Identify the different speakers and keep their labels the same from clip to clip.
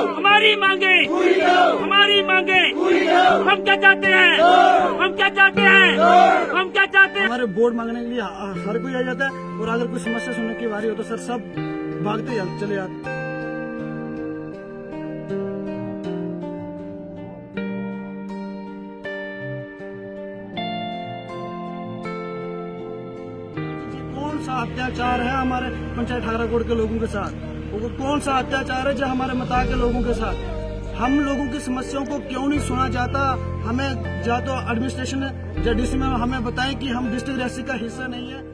Speaker 1: हमारी मांगे हम क्या चाहते हैं
Speaker 2: हमारे वोट मांगने के लिए हर कोई आ जाता है, और अगर कोई समस्या सुनने की बारी हो तो सर सब भागते चले जाते। कौन सा अत्याचार है हमारे पंचायत ठाकराकोट के लोगों के साथ? कौन सा अत्याचार है जो हमारे मता के लोगों के साथ? हम लोगों की समस्याओं को क्यों नहीं सुना जाता? हमें या तो एडमिनिस्ट्रेशन या डीसी में हमें बताएं कि हम डिस्ट्रिक्ट रियासी का हिस्सा नहीं है।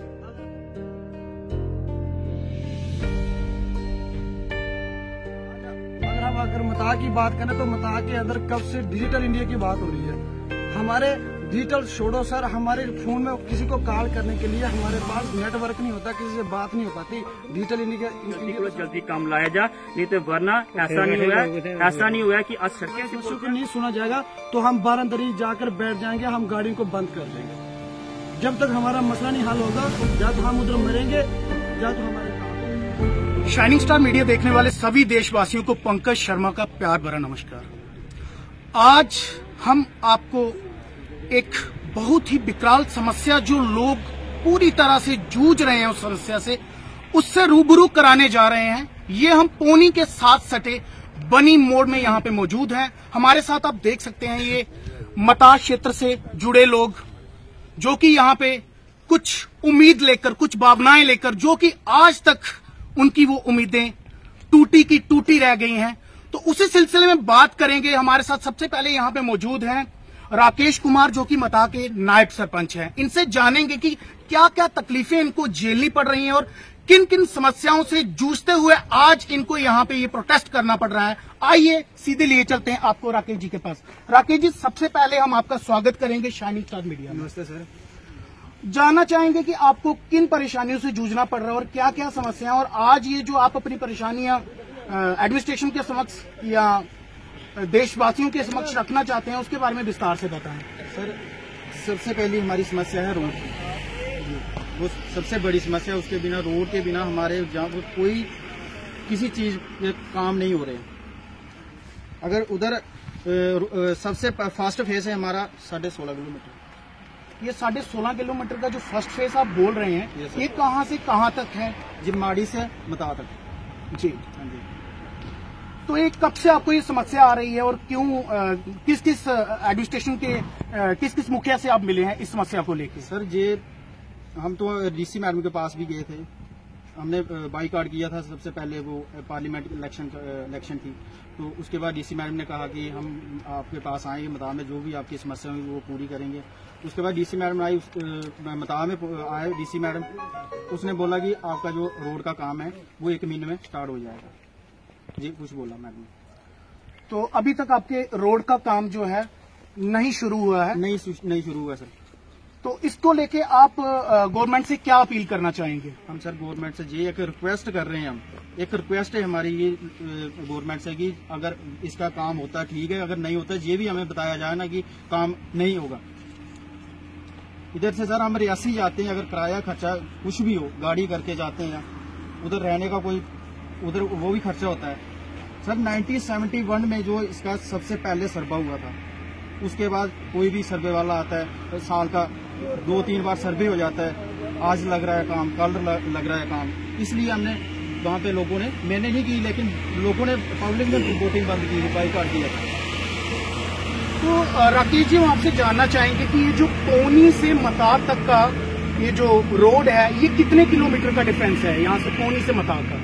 Speaker 2: अगर मता की बात करें तो मता के अंदर कब से डिजिटल इंडिया की बात हो रही है। हमारे डिजिटल छोड़ो सर, हमारे फोन में किसी को कॉल करने के लिए हमारे पास नेटवर्क नहीं होता, किसी से बात नहीं हो पाती। डिजिटल इंडिया
Speaker 1: जल्दी काम लाया जा, नहीं तो वरना ऐसा नहीं हुआ कि आज सड़कें
Speaker 2: को नहीं सुना जाएगा तो हम बारंदरी जाकर बैठ जाएंगे, हम गाड़ी को बंद कर देंगे। जब तक हमारा मसला नहीं हल होगा, या तो हम उधर मरेंगे या तो हमारे।
Speaker 3: शाइनिंग स्टार मीडिया देखने वाले सभी देशवासियों को पंकज शर्मा का प्यार भरा नमस्कार। आज हम आपको एक बहुत ही विकराल समस्या, जो लोग पूरी तरह से जूझ रहे हैं उस समस्या से, उससे रूबरू कराने जा रहे हैं। ये हम पौनी के साथ सटे बनी मोड़ में यहाँ पे मौजूद हैं। हमारे साथ आप देख सकते हैं ये मता क्षेत्र से जुड़े लोग, जो कि यहाँ पे कुछ उम्मीद लेकर, कुछ भावनाएं लेकर, जो कि आज तक उनकी वो उम्मीदें टूटी की टूटी रह गई हैं। तो उसी सिलसिले में बात करेंगे। हमारे साथ सबसे पहले यहाँ पे मौजूद हैं राकेश कुमार, जो कि मता के नायब सरपंच हैं। इनसे जानेंगे कि क्या क्या तकलीफें इनको झेलनी पड़ रही हैं और किन किन समस्याओं से जूझते हुए आज इनको यहाँ पे ये प्रोटेस्ट करना पड़ रहा है। आइए सीधे लिए चलते हैं आपको राकेश जी के पास। राकेश जी, सबसे पहले हम आपका स्वागत करेंगे शाइनिंग स्टार मीडिया में।
Speaker 2: नमस्ते सर।
Speaker 3: जानना चाहेंगे कि आपको किन परेशानियों से जूझना पड़ रहा है और क्या क्या समस्याएं, और आज ये जो आप अपनी परेशानियां एडमिनिस्ट्रेशन के समक्ष या देशवासियों के समक्ष रखना चाहते हैं, उसके बारे में विस्तार से बताएं।
Speaker 4: सर, सबसे पहली हमारी समस्या है रोड की। वो सबसे बड़ी समस्या है। उसके बिना, रोड के बिना हमारे जहाँ कोई किसी चीज के काम नहीं हो रहे। अगर उधर सबसे फास्ट फेस है हमारा 16.5 किलोमीटर।
Speaker 3: ये 16.5 किलोमीटर का जो फर्स्ट फेस आप बोल रहे हैं, ये कहाँ से कहाँ तक है?
Speaker 4: जिमाड़ी से मता तक।
Speaker 3: जी, तो एक कब से आपको ये समस्या आ रही है और क्यों, किस किस एडमिनिस्ट्रेशन के किस किस मुखिया से आप मिले हैं इस समस्या को लेकर?
Speaker 4: सर, ये हम तो डीसी मैडम के पास भी गए थे। हमने बाईकाट किया था सबसे पहले, वो पार्लियामेंट इलेक्शन थी। तो उसके बाद डीसी मैडम ने कहा कि हम आपके पास आएंगे, मता में जो भी आपकी समस्या हुई वो पूरी करेंगे। उसके बाद डीसी मैडम आई, मता में आए डीसी मैडम, उसने बोला कि आपका जो रोड का काम है वो 1 महीने में स्टार्ट हो जाएगा। जी, कुछ बोला मैडम।
Speaker 3: तो अभी तक आपके रोड का काम जो है नहीं शुरू हुआ है?
Speaker 4: नहीं शुरू हुआ सर।
Speaker 3: तो इसको लेके आप गवर्नमेंट से क्या अपील करना चाहेंगे?
Speaker 4: हम सर गवर्नमेंट से ये एक रिक्वेस्ट कर रहे हैं। हम एक रिक्वेस्ट है हमारी ये गवर्नमेंट से कि अगर इसका काम होता ठीक है, अगर नहीं होता ये भी हमें बताया जाए ना कि काम नहीं होगा। इधर से सर हम रियासी जाते हैं, अगर किराया खर्चा कुछ भी हो, गाड़ी करके जाते हैं, उधर रहने का कोई उधर वो भी खर्चा होता है। सर 1971 में जो इसका सबसे पहले सर्वे हुआ था, उसके बाद कोई भी सर्वे वाला आता है, साल का 2-3 बार सर्वे हो जाता है। आज लग रहा है काम, कल लग रहा है काम। इसलिए हमने वहाँ पे लोगों ने, मैंने नहीं की लेकिन लोगों ने, पब्लिक ने वोटिंग बंद की, बाईकाट किया।
Speaker 3: तो राकेश जी, हम आपसे जानना चाहेंगे कि ये जो पौनी से मता तक का ये जो रोड है, ये कितने किलोमीटर का डिफरेंस है यहाँ से पौनी से मता का?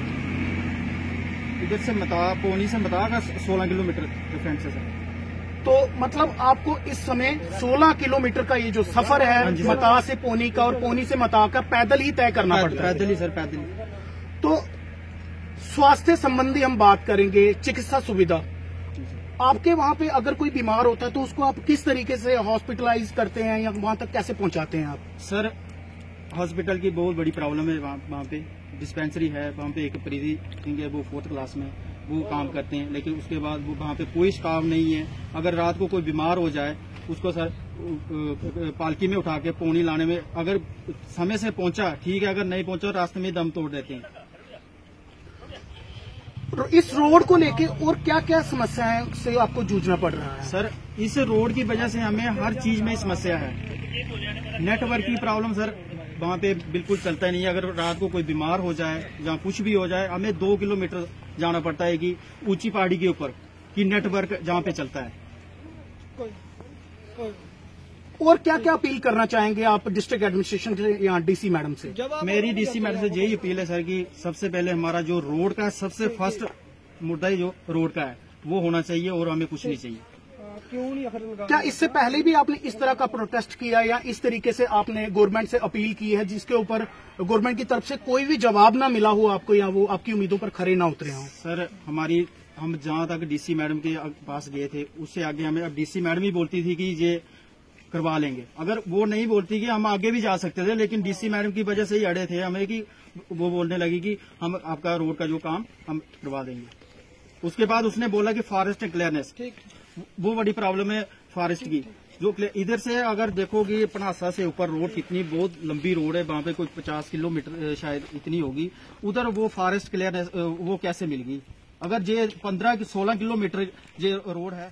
Speaker 4: इधर से पौनी से मता का 16 किलोमीटर डिफरेंस है सर।
Speaker 3: तो मतलब आपको इस समय 16 किलोमीटर का ये जो सफर है मता से पौनी का और पौनी से मता का पैदल ही तय करना पड़ता है?
Speaker 4: पैदल ही सर, पैदल ही।
Speaker 3: तो स्वास्थ्य संबंधी हम बात करेंगे, चिकित्सा सुविधा, आपके वहाँ पे अगर कोई बीमार होता है तो उसको आप किस तरीके से हॉस्पिटलाइज करते हैं या वहाँ तक कैसे पहुँचाते हैं आप?
Speaker 4: सर, हॉस्पिटल की बहुत बड़ी प्रॉब्लम है वहाँ पे। डिस्पेंसरी है वहाँ पे, एक प्रीति सिंह है, वो 4th क्लास में वो काम करते हैं, लेकिन उसके बाद वो वहाँ पे कोई स्टाफ नहीं है। अगर रात को कोई बीमार हो जाए उसको सर पालकी में उठा के पौनी लाने में, अगर समय से पहुंचा ठीक है, अगर नहीं पहुंचा रास्ते में दम तोड़ देते हैं।
Speaker 3: इस रोड को लेके और क्या क्या समस्याएं से आपको जूझना पड़ रहा है?
Speaker 4: सर, इस रोड की वजह से हमें हर चीज में समस्या है। नेटवर्क की प्रॉब्लम सर, वहाँ पे बिल्कुल चलता नहीं है। अगर रात को कोई बीमार हो जाए या कुछ भी हो जाए, हमें 2 किलोमीटर जाना पड़ता है कि ऊंची पहाड़ी के ऊपर कि नेटवर्क जहाँ पे चलता है।
Speaker 3: और क्या क्या अपील करना चाहेंगे आप डिस्ट्रिक्ट एडमिनिस्ट्रेशन से या डीसी मैडम से?
Speaker 4: मेरी डीसी मैडम से यही अपील है सर कि सबसे पहले हमारा जो रोड का सबसे फर्स्ट मुद्दा ही जो रोड का है वो होना चाहिए और हमें कुछ नहीं चाहिए।
Speaker 3: क्या इससे पहले भी आपने इस तरह का प्रोटेस्ट किया या इस तरीके से आपने गवर्नमेंट से अपील की है जिसके ऊपर गवर्नमेंट की तरफ से कोई भी जवाब ना मिला हो आपको या वो आपकी उम्मीदों पर खरे ना उतरे हों?
Speaker 4: सर, हम जहाँ तक डीसी मैडम के पास गए थे उससे आगे हमें अब डीसी मैडम ही बोलती थी कि ये करवा लेंगे। अगर वो नहीं बोलती कि हम आगे भी जा सकते थे, लेकिन डीसी मैडम की वजह से ही अड़े थे हमें कि वो बोलने लगी कि हम आपका रोड का जो काम हम करवा देंगे। उसके बाद उसने बोला कि फॉरेस्ट क्लियरनेस, वो बड़ी प्रॉब्लम है फॉरेस्ट की। जो इधर से अगर देखोगे पनासा से ऊपर रोड कितनी बहुत लंबी रोड है, वहाँ पे कोई 50 किलोमीटर शायद इतनी होगी। उधर वो फॉरेस्ट क्लियरनेस वो कैसे मिल गई अगर ये 15-16 किलोमीटर ये रोड है?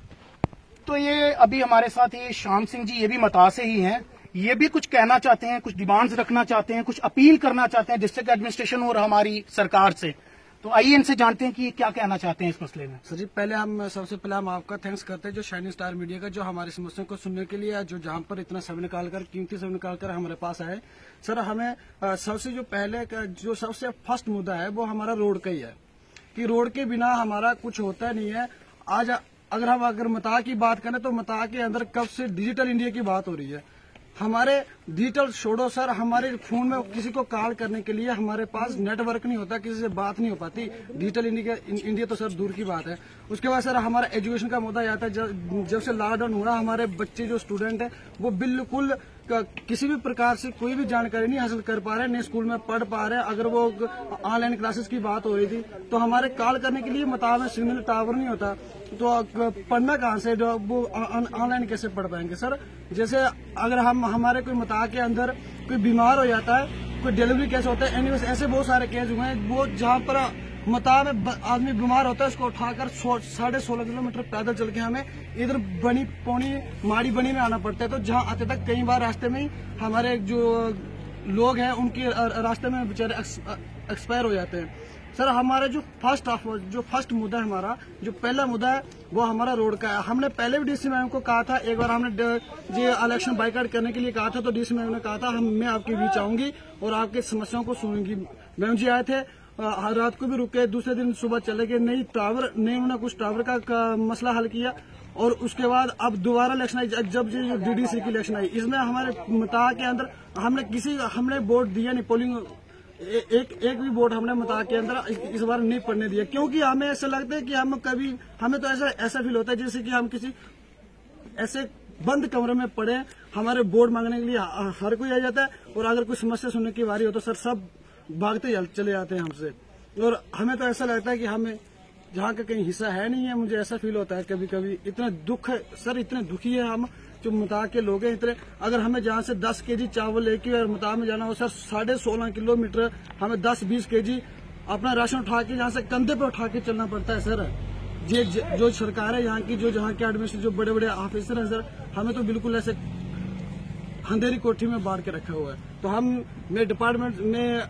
Speaker 3: तो ये अभी हमारे साथ ये श्याम सिंह जी, ये भी मता से ही हैं। ये भी कुछ कहना चाहते हैं, कुछ डिमांड्स रखना चाहते हैं, कुछ अपील करना चाहते हैं डिस्ट्रिक्ट एडमिनिस्ट्रेशन और हमारी सरकार से। तो आइए इनसे जानते हैं कि ये क्या कहना चाहते हैं इस मसले में।
Speaker 2: सर जी, सबसे पहले हम आपका थैंक्स करते हैं जो शाइनिंग स्टार मीडिया का, जो हमारी समस्या को सुनने के लिए जो जहाँ पर इतना समय निकालकर कीमती समय निकालकर हमारे पास आए। सर, हमें सबसे जो पहले का जो सबसे फर्स्ट मुद्दा है वो हमारा रोड का ही है कि रोड के बिना हमारा कुछ होता नहीं है। आज अगर मता की बात करें तो मता के अंदर कब से डिजिटल इंडिया की बात हो रही है। हमारे डिजिटल छोड़ो सर, हमारे फोन में किसी को कॉल करने के लिए हमारे पास नेटवर्क नहीं होता, किसी से बात नहीं हो पाती। डिजिटल इंडिया तो सर दूर की बात है। उसके बाद सर हमारा एजुकेशन का मुद्दा आता है। जब से लॉकडाउन हुआ, हमारे बच्चे जो स्टूडेंट है वो बिल्कुल किसी भी प्रकार से कोई भी जानकारी नहीं हासिल कर पा रहे, नहीं स्कूल में पढ़ पा रहे। अगर वो ऑनलाइन क्लासेस की बात हो रही थी तो हमारे कॉल करने के लिए मता में सिग्नल टावर नहीं होता, तो पढ़ना कहाँ से, वो ऑनलाइन कैसे पढ़ पाएंगे सर? जैसे अगर हमारे कोई मता के अंदर कोई बीमार हो जाता है, कोई डिलीवरी केस होता है, एनीवेज ऐसे बहुत सारे केस हुए हैं वो जहाँ पर मता में आदमी बीमार होता है उसको उठाकर 16.5 किलोमीटर पैदल चल के हमें इधर माड़ी बनी में आना पड़ता है। तो जहाँ आते तक कई बार रास्ते में ही हमारे जो लोग हैं उनके रास्ते में बेचारे एक्सपायर हो जाते हैं। सर, हमारा जो फर्स्ट मुद्दा है, हमारा जो पहला मुद्दा है वो हमारा रोड का है। हमने पहले भी डीसी मैम को कहा था, एक बार हमने ये इलेक्शन बाइकाट करने के लिए कहा था तो डीसी मैम ने कहा था मैं आपके बीच आऊंगी और आपकी समस्याओं को सुनूंगी। मैम जी आए थे, रात को भी रुके, दूसरे दिन सुबह चले गए। नहीं उन्होंने कुछ टावर का मसला हल किया और उसके बाद अब दोबारा इलेक्शन आई, जब जो डीडीसी की इलेक्शन आई, इसमें हमारे मता के अंदर हमने वोट दिया नहीं, पोलिंग एक भी वोट हमने मता के अंदर इस बार नहीं पड़ने दिया, क्योंकि हमें ऐसा लगता है कि हमें तो ऐसा फील होता है जैसे कि हम किसी ऐसे बंद कमरे में पड़े। हमारे वोट मांगने के लिए हर कोई आ जाता है और अगर कोई समस्या सुनने की बारी हो तो सर सब भागते चले जाते हैं हमसे, और हमें तो ऐसा लगता है कि हमें जहाँ का कहीं हिस्सा है नहीं है। मुझे ऐसा फील होता है कभी कभी, इतना दुख है सर, इतने दुखी है हम जो मता के लोग हैं इतने। अगर हमें जहाँ से 10 केजी चावल लेके और मता में जाना हो सर 16.5 किलोमीटर, हमें 10-20 केजी अपना राशन उठा के यहाँ से कंधे पे उठा के चलना पड़ता है सर। ये जो सरकार है यहाँ की, जहाँ के एडमिनिस्ट्रेशन जो बड़े बड़े ऑफिसर हैं सर, हमें तो बिल्कुल ऐसे अंधेरी कोठी में बांध के रखा हुआ है। तो मैं डिपार्टमेंट में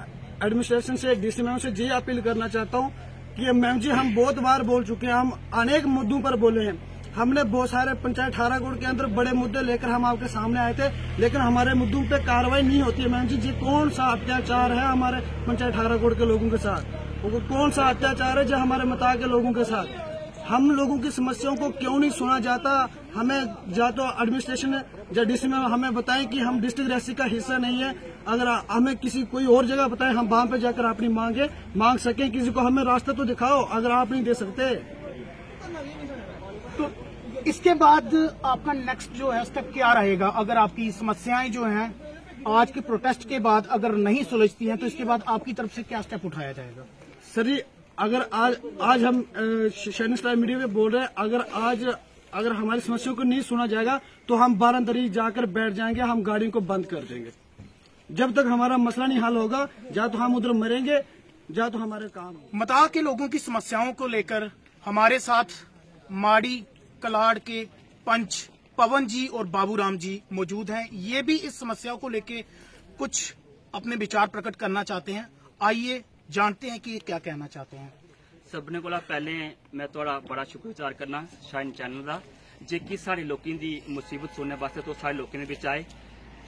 Speaker 2: एडमिनिस्ट्रेशन से, डीसी मैम से ये अपील करना चाहता हूँ कि मैम जी हम बहुत बार बोल चुके हैं, हम अनेक मुद्दों पर बोले हैं। हमने बहुत सारे पंचायत ठाराकोट के अंदर बड़े मुद्दे लेकर हम आपके सामने आए थे, लेकिन हमारे मुद्दों पे कार्रवाई नहीं होती है। मैम जी, ये कौन सा अत्याचार है हमारे पंचायत ठाराकोट के लोगों के साथ? वो कौन सा अत्याचार है जो हमारे मता के लोगों के साथ? हम लोगों की समस्याओं को क्यों नहीं सुना जाता? हमें या तो एडमिनिस्ट्रेशन या डीसी में हमें बताएं कि हम डिस्ट्रिक्ट रेसी का हिस्सा नहीं है। अगर हमें कोई और जगह बताएं, हम वहां पे जाकर अपनी मांग सकें। किसी को हमें रास्ता तो दिखाओ, अगर आप नहीं दे सकते
Speaker 3: तो इसके बाद आपका नेक्स्ट जो है स्टेप क्या रहेगा? अगर आपकी समस्याएं जो हैं आज के प्रोटेस्ट के बाद अगर नहीं सुलझती हैं तो इसके बाद आपकी तरफ से क्या स्टेप उठाया जाएगा?
Speaker 2: सर जी, अगर आज हम शाइनिंग स्टार मीडिया में बोल रहे हैं, अगर हमारी समस्याओं को नहीं सुना जाएगा तो हम बारंदरी जाकर बैठ जाएंगे, हम गाड़ियों को बंद कर देंगे। जब तक हमारा मसला नहीं हल होगा, या तो हम उधर मरेंगे जा तो हमारे काम हो।
Speaker 3: मता के लोगों की समस्याओं को लेकर हमारे साथ माड़ी कलाड़ के पंच पवन जी और बाबूराम जी मौजूद हैं। ये भी इस समस्या को लेकर कुछ अपने विचार प्रकट करना चाहते हैं। आइए जानते हैं कि ये क्या कहना चाहते हैं।
Speaker 1: सबने कोला पहले मैं थोड़ा बड़ा शुक्रगुजार करना शाइन चैनल का जे कि साढ़े लोगों की मुसीबत सुनने वास्ते तो सारे लोगों ने बिच आए।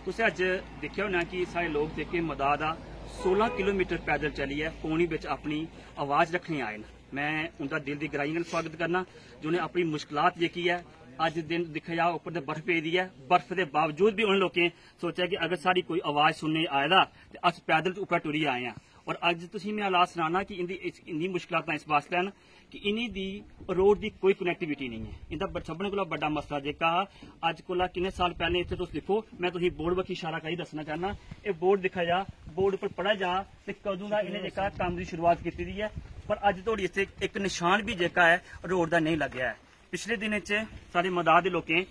Speaker 1: तुसें अज देखा होना कि सारे लोग जेके मदा दा 16 किलोमीटर पैदल चलिए पौनी बिच अपनी आवाज रखने आए न। मैं उनका दिल की गहराई स्वागत करना जिन्हें अपनी मुश्किलात जेकी है अज दिन दिखा जा उपर बर्फ पेदी है, बर्फ के बावजूद भी उन लोगों सोचा कि अगर साड़ी कोई आवाज सुनने आए दा तो अस पैदल उपर टुरी आए हैं। और अज तुसीं मैं हालात सुनाना कि इंदी मुश्किलात इस वास्ते हैं कि इन्हीं दी रोड की कोई कनैक्टिविटी नहीं है। इंदा सबने कोला बड़ा मसला जेका अज कोला किन्ने साल पहले इत्थे तुस दिखो, मैं तुसीं बोर्ड बक्खी इशारा करी दसना चाहना। ये बोर्ड दिखा जा, बोर्ड पर पढ़ा जा ते कदों दा इन्हें जेका काम की शुरुआत की दी है, पर अज धोड़ी इत्थे एक निशान भी जेका है रोड का नहीं लग्या है। पिछले दिनें च साढ़े मदाद के लोकें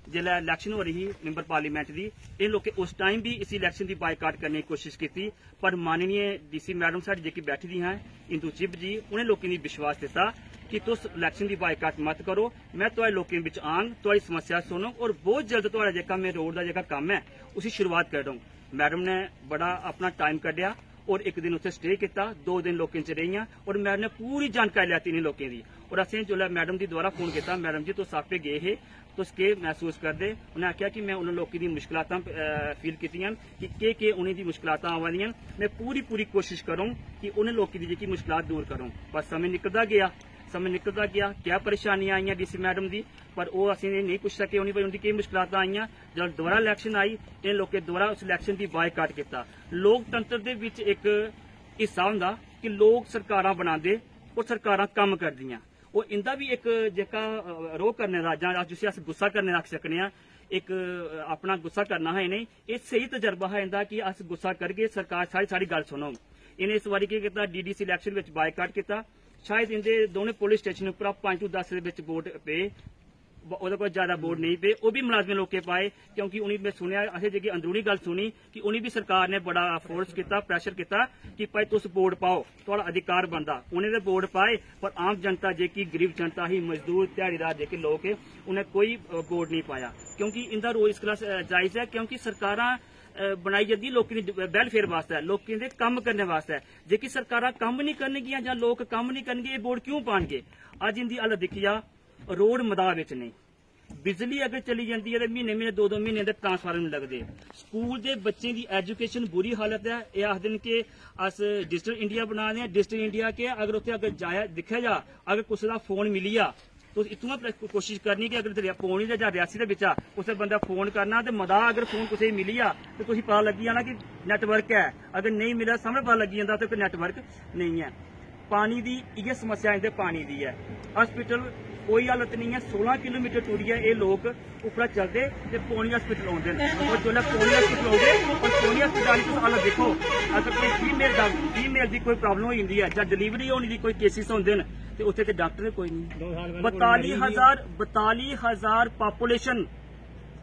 Speaker 1: जिसलै इलैक्शन हो रही मैंबर पार्लीमेंट की, इन लोकें उस टाइम भी इस इलैक्शन की बायकाट करने की कोशिश की, पर माननीय डीसी मैडम साड़ी जेकी बैठी दी हैं इंदू चिब जी, उन्हें लोगों ने विश्वास दिता कि तुस इलैक्शन की बायकाट मत करो, मैं तुहाडे लोकें बिच आंग, तुहाडी समस्या सुनो और बहुत जल्द तुहाडा जेका मैं रोड का जेका काम है उसी शुरुआत कर दूँ। मैडम ने बड़ा अपना टाइम कढ़िया और एक दिन उत्थे स्टे किया, 2 दिन लोकें च रही और मैडम ने पूरी जानकारी लैती इन्हें लोकें की। और असें जो मैडम की दोबारा फोन किया, मैडम जी तुस आपे गए हे, तुस केह् महसूस करदे? उन्हें आख्या कि मैं उन्हें लोगों की मुश्किलात फील कीतियां कि केह् उन्हें दी मुश्किलात आवा दियां, मैं पूरी कोशिश करूँ कि उन्हें लोगों की जेकी मुश्किलात दूर करूँ। पर समय निकलता गया, क्या परेशानियां आईयां डीसी मैडम दी, पर वो असें नहीं पुछ सके उन्हें उनकी केह् मुश्किलात आईयां। जब दोबारा इलैक्शन आई, इन लोकें दोबारा उस इलैक्शन की बायकाट किया। लोकतंत्र दे विच एक हिस्सा हुंदा कि लोग सरकारां बनांदे और सरकारां कम करदियां, और इंदा भी एक जेका रोह करने का जां जिसी अस गुस्सा करने आख सकने आं, एक अपना गुस्सा करना है इन्हें, ये सही तजर्बा है इंदा कि अस गुस्सा करगे सरकार सारी गल सुनो। इन्हें इस बारी केह् कीता, डीडीसी इलैक्शन विच बायकाट किया। शायद इंदे दोनों पुलिस स्टेशन पर 5 to 10 दे वोट पे, ओहदे कोल ज्यादा वोट नहीं पे, वो भी मुलाजमें लोकें पाए, क्योंकि उन्हें मैं सुनिया असें जेकी अंदरूनी गल सुनी कि उन्हें भी सरकार ने बड़ा फोर्स किया, प्रेशर किया कि भाई तुस वोट पाओ, थोड़ा अधिकार बनता। उन्हें तो वोट पाए, पर आम जनता जेकी गरीब जनता ही, मजदूर दिहाड़ीदार जेके लोग है, उन्हें कोई वोट नहीं पाया, क्योंकि इंदा रोल इस गल्ला जायज है क्योंकि सरकारां बनाई जाती लोगों की वेलफेयर वास्ते, लोगों के कम करने वास्ते। जेकी सरकारां कम नहीं करनगियां जां लोग कम नहीं करनगे, ये वोट क्यों पाएंगे? अज इंदी हालत दिखी जा, रोड मदा विच नहीं, बिजली अगर चली जाती है तो महीने 2 महीने के ट्रांसफार्मर नहीं लगते, स्कूल के बच्चों की एजुकेशन बुरी हालत है। ये आखते कि अस डिजिटल इंडिया बना रहे हैं, डिजिटल इंडिया के अगर उत्थे अगर जाया दिखा जा, अगर किसी का फोन मिली जा तो इतना कोशिश करनी कि अगर पौनी जां रियासी दे बिचा कुछ बंदा फोन करना तो मदा अगर फोन किसी मिली जा तो तुसीं पता लगी जाना कि नेटवर्क है, अगर नहीं मिला सामने पता लगी जाता तो नेटवर्क नहीं है। पानी की इयै समस्या इंदे पानी की है। हॉस्पिटल कोई हालत नहीं है, 16 किलोमीटर टूरिए ये लोग उपरा चलते ते पौनी हॉस्पिटल आउंदे ने, और जो पौनी हॉस्पिटल आउंदे और पौनी हॉस्पिटल तुस हालत देखो, अगर कोई फीमेल की कोई प्रॉब्लम हो जाती है जां डिलीवरी होने की कोई केसिस होंदे न ते उत्थे ते डॉक्टर कोई नहीं। 42,000 पॉपुलेशन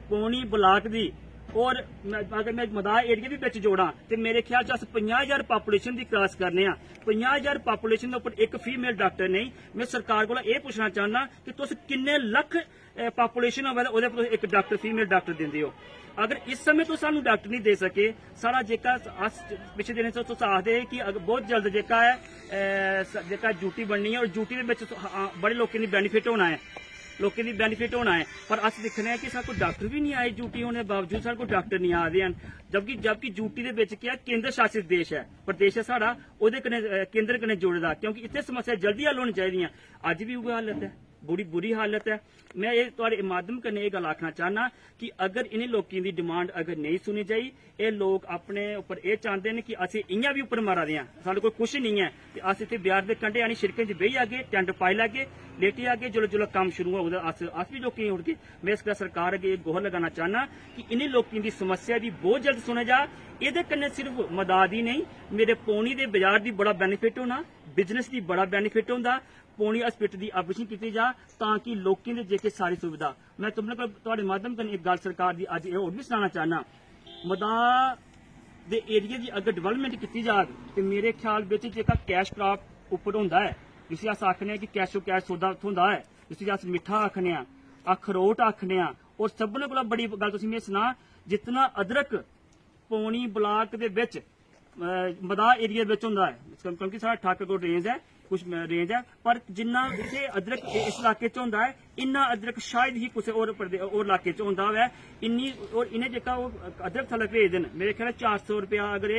Speaker 1: पौनी ब्लाक दी, और अगर मैं मदा एरिया भी बिच जोड़ा तो मेरे ख्याल अस 50,000 पॉपुलेशन की क्रॉस करने 50,000 पॉपुलेशन के उपर एक फीमेल डॉक्टर नहीं। मैं सरकार को यह पूछना चाहना कि तुस किन्ने लख पॉपुलेशन हो एक डॉक्टर फीमेल डॉक्टर देंदे हो? अगर इस समय तो सानू डॉक्टर नहीं दे सके, सारा जेका पिछले दिन तुस आखदे कि बहुत जल्द जेका है ड्यूटी बननी है, और ड्यूटी बड़े लोगों की बेनीफिट होना है, लोगों की बेनीफिट होना है, पर अस दिखने हैं कि सारे को डॉक्टर भी नहीं आए, ड्यूटी होने के बावजूद सारे को डॉक्टर नहीं आ रहे हैं। जबकि ड्यूटी के क्या केंद्र शासित देश है, प्रदेश है साड़ा, ओहदे कन्नै केंद्र कन्नै जुड़े दा, क्योंकि इतने समस्या जल्दी हल होनी चाहिए। अज भी उह हालत है, बड़ी बुरी हालत है। मैं ये तुहाडे माध्यम कन्नै ये गल आखना चाहना कि अगर इन्हें लोगों की डिमांड अगर नहीं सुनी जाई, ये लोग अपने उपर ये चाहते हैं कि असीं इयां भी उपर मारा दे, साढ़े कोल कुछ नहीं है, अस इत्थे ब्यार दे कंढे यानी शिड़कें च बेही आगे, टेंट पाई लैगे, लेटी आगे, जो काम शुरू होगा अस भी लोकें उठगे। मैं इस सरकार अगे गोहर लगाना चाहना कि इन्हीं लोगों की समस्या की बहुत जल्द सुना जा। ये कन्नै सिर्फ मदाद ही नहीं, मेरे पौनी दे बाजार की बड़ा बेनीफिट होना, बिजनेस की बड़ा बेनीफिट होंदा, पौनी हॉस्पिटल की अपग्रेडेशन की जा ताकि लोगों के जेके सारी सुविधा। मैं तुमने तुहाडे माध्यम कन्नै एक गल सरकार की अज होर भी सुनाना चाहना, मदा ਦੇ ਏਰੀਏ ਦੀ अगर डिवेलपमेंट की जाए तो मेरे ख्याल में जेका कैश क्रॉप उपर होंदा है, जिसी अस आखने कि कैशो कैश सौदा होंदा है, जिसी अस मिठा आखने अखरोट आखने और सबने कोला बड़ी गल तुसीं में सुना जितना अदरक पौनी block they which मदाह area which होंदा है क्योंकि साढ़ा ठाकुरकोट रेंज है कुछ रेंज है पर जिन्ना इत्थे अदरक इस इलाके च होंदा है इन्ना अदरक शायद ही कुछ और इलाके च होंदा है इन्नी और इन्हें जेका अदरक थल्ले भेज देन मेरे ख्याल 400 रुपया अगर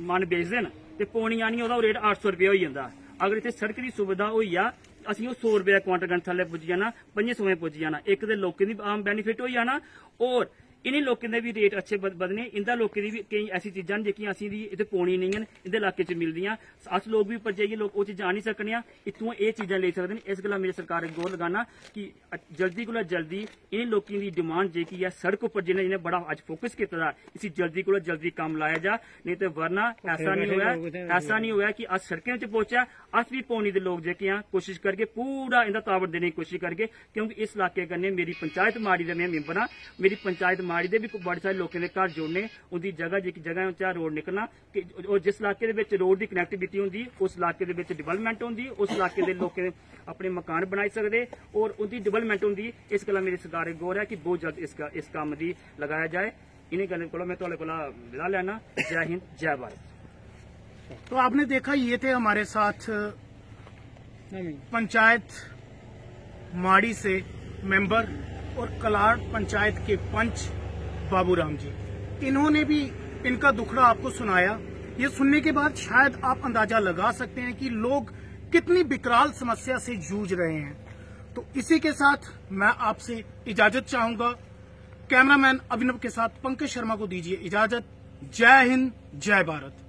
Speaker 1: मन बेच देन ते पौनी आनी ओहदा रेट 800 रुपया होई जंदा। अगर इत्थे सड़क की सुविधा होई जा असीं 100 रुपया क्वांटल गंड थल्ले पुज्जी जाना 500 पुज्जी जाना। एक ते लोकें दी आम बेनीफिट होई जाना और इन्हीं लोगों के भी रेट अच्छे बदने इंदा लोगों की भी कई ऐसी चीज़ां जेह्कियां असीं दी इत्थे पौनी नहीं हैं इंदे इलाके च मिलदियां अस लोग भी उप्पर जाइए लोग वो चीज़ां आनी सकने इत्थुआं एह् चीज़ां लेई सकदे न। इस गल्ला मेरी सरकार गौर लगाना कि जल्दी कोला जल्दी इन्हीं लोगों की डिमांड जेह्की है सड़क उप्पर जिन्हें बड़ा अज फोकस कीते दा इसी जल्दी कोला जल्दी कम्म लाया जा नहीं तो वरना ऐसा नहीं होया कि अस सड़कें च पहुंचा अस भी पौनी दे लोग जेह्के कोशिश करगे पूरा इंदा ताबड़ देने की कोशिश करगे क्योंकि इस इलाके कन्नै मेरी पंचायत माड़ी दा में मैंबर हाँ मेरी पंचायत माड़ी दे भी बड़े सारे लोगों के घर जोड़ने उनकी जगह जगह चा रोड निकलना और जिस इलाके रोड की कनैक्टिविटी होंगी उस इलाके डिवेलपमेंट होंगी उस इलाके के लोग अपने मकान बनाई सकते और उनकी डिवेलपमेंट होंगी। इस गल्ला मेरी सरकार गौर है कि बहुत जल्द इस काम की लगाया जाए। इन्हीं गल्लों को मैं तुहाडे कोला विदा लेना। जय हिंद जय भारत।
Speaker 3: तो आपने देखा ये थे हमारे साथ पंचायत माड़ी से मेंबर और कलाड़ पंचायत के पंच बाबूराम जी। इन्होंने भी इनका दुखड़ा आपको सुनाया। ये सुनने के बाद शायद आप अंदाजा लगा सकते हैं कि लोग कितनी विकराल समस्या से जूझ रहे हैं। तो इसी के साथ मैं आपसे इजाजत चाहूंगा। कैमरामैन अभिनव के साथ पंकज शर्मा को दीजिए इजाजत। जय हिंद जय भारत।